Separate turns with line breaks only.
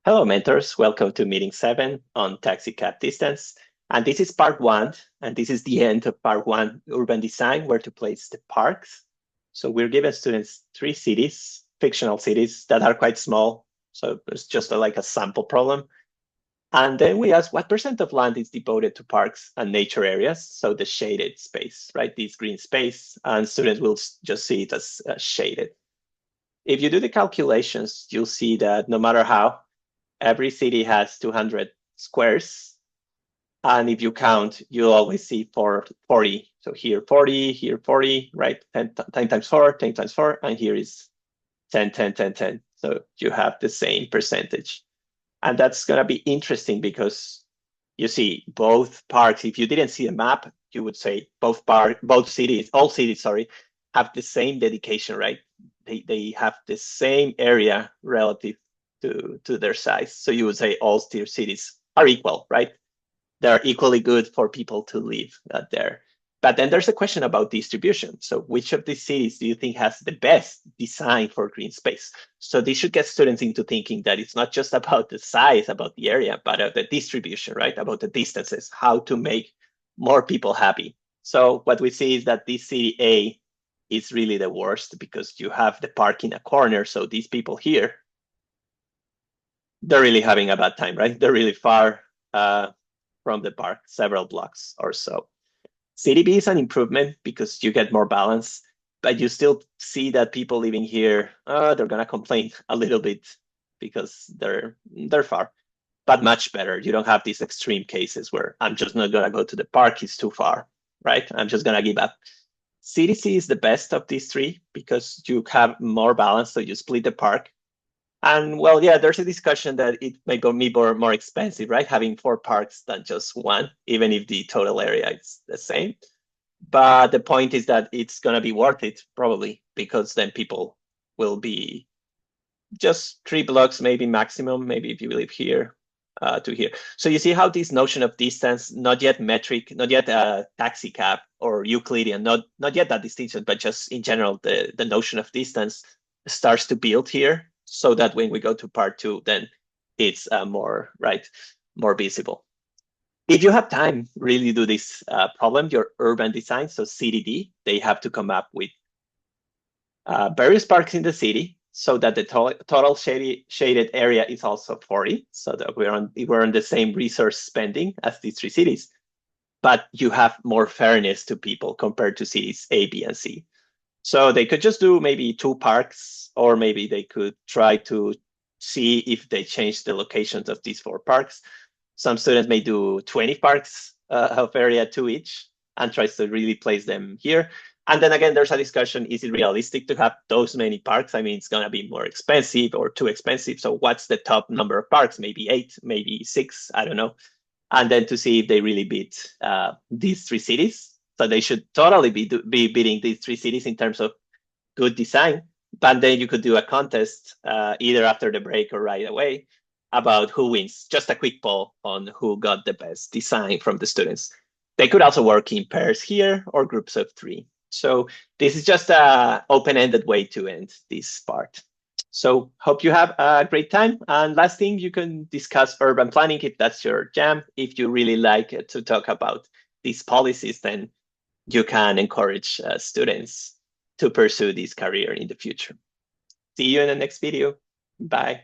Hello, mentors. Welcome to meeting 7 on taxi cab distance. And this is part 1, and this is the end of part 1, urban design, where to place the parks. So we're giving students 3 cities, fictional cities that are quite small. So it's just like a sample problem. And then we ask what percent of land is devoted to parks and nature areas. So the shaded space, right? This green space, and students will just see it as shaded. If you do the calculations, you'll see that no matter how, every city has 200 squares. And if you count, you'll always see 40. So here 40, here 40, right? 10 times 4, 10 times 4, and here is 10, 10, 10, 10. So you have the same percentage. And that's going to be interesting because you see both parks. If you didn't see a map, you would say both cities, all cities, sorry, have the same dedication, right? They have the same area relative to their size. So you would say all tier cities are equal, right? They're equally good for people to live there. But then there's a question about distribution. So which of these cities do you think has the best design for green space? So this should get students into thinking that it's not just about the size, about the area, but the distribution, right? About the distances, how to make more people happy. So what we see is that this city A is really the worst because you have the park in a corner. So these people here, they're really having a bad time, right? They're really far from the park, several blocks or so. City B is an improvement because you get more balance, but you still see that people living here, they're gonna complain a little bit because they're far, but much better. You don't have these extreme cases where I'm just not gonna go to the park; it's too far, right? I'm just gonna give up. City C is the best of these three because you have more balance, so you split the park. And well, yeah, there's a discussion that it may be more expensive, right? Having 4 parks than just one, even if the total area is the same. But the point is that it's going to be worth it, probably, because then people will be just 3 blocks, maybe maximum, maybe if you live here to here. So you see how this notion of distance, not yet metric, not yet a taxi cab or Euclidean, not yet that distinction, but just in general, the notion of distance starts to build here so that when we go to part 2, then it's more visible. If you have time, really do this problem, your urban design, so CDD, they have to come up with various parks in the city so that the total shaded area is also 40, so that we're on the same resource spending as these 3 cities, but you have more fairness to people compared to cities A, B, and C. So they could just do maybe 2 parks, or maybe they could try to see if they change the locations of these 4 parks. Some students may do 20 parks of area 2 each and tries to really place them here. And then again, there's a discussion, is it realistic to have those many parks? I mean, it's going to be more expensive or too expensive. So what's the top number of parks? Maybe 8, maybe 6, I don't know. And then to see if they really beat these 3 cities. So they should totally be beating these 3 cities in terms of good design. But then you could do a contest either after the break or right away about who wins. Just a quick poll on who got the best design from the students. They could also work in pairs here or groups of 3. So this is just an open-ended way to end this part. So hope you have a great time. And last thing, you can discuss urban planning if that's your jam. If you really like to talk about these policies, then you can encourage students to pursue this career in the future. See you in the next video. Bye.